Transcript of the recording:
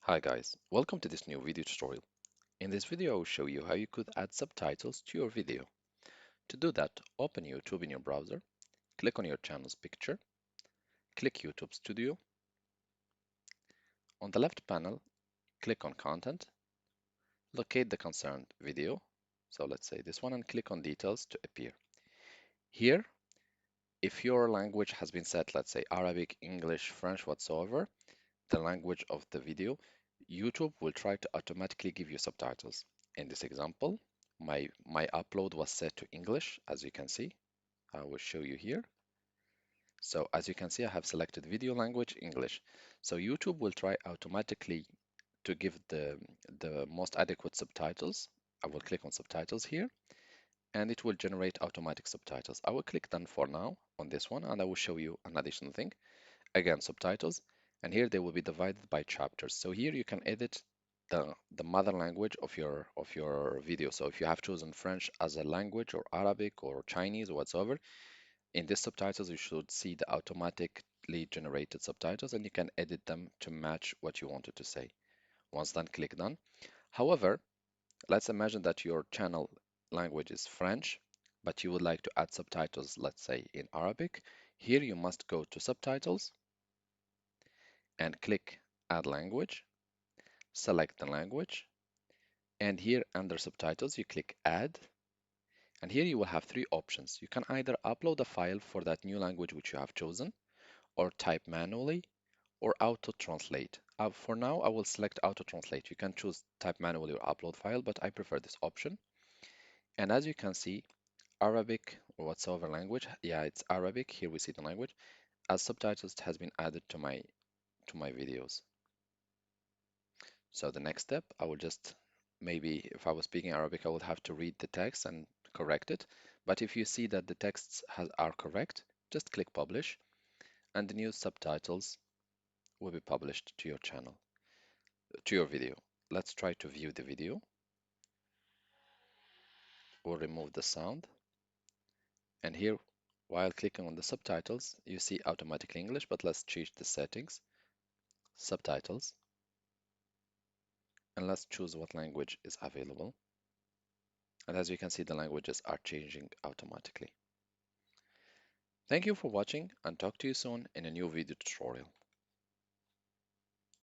Hi guys, welcome to this new video tutorial. In this video I will show you how you could add subtitles to your video. To do that, open YouTube in your browser, click on your channel's picture, click YouTube Studio. On the left panel, click on Content, locate the concerned video, so let's say this one, and click on Details to appear. Here, if your language has been set, let's say Arabic, English, French, whatsoever, the language of the video, YouTube will try to automatically give you subtitles. In this example, my upload was set to English, as you can see. I will show you here. So as you can see, I have selected video language English. So YouTube will try automatically to give the most adequate subtitles. I will click on subtitles here, and it will generate automatic subtitles. I will click done for now on this one, and I will show you an additional thing. Again, subtitles, and here they will be divided by chapters. So here you can edit the mother language of your video. So if you have chosen French as a language or Arabic or Chinese or whatsoever, in this subtitles you should see the automatically generated subtitles, and you can edit them to match what you wanted to say. Once done, click done. However, let's imagine that your channel language is French, but you would like to add subtitles, let's say in Arabic. Here you must go to subtitles and click Add Language, select the language, and here under Subtitles you click Add, and here you will have three options. You can either upload a file for that new language which you have chosen, or type manually, or auto-translate. For now, I will select auto-translate. You can choose type manually or upload file, but I prefer this option. And as you can see, Arabic or whatsoever language, yeah, it's Arabic. Here we see the language. As subtitles, it has been added to my videos. So the next step, I will just maybe if I was speaking Arabic, I would have to read the text and correct it. But if you see that the texts are correct, just click publish, and the new subtitles will be published to your channel, to your video. Let's try to view the video. We'll remove the sound. And here, while clicking on the subtitles, you see automatically English, but let's change the settings, subtitles, and let's choose what language is available. And as you can see, the languages are changing automatically. Thank you for watching, and talk to you soon in a new video tutorial.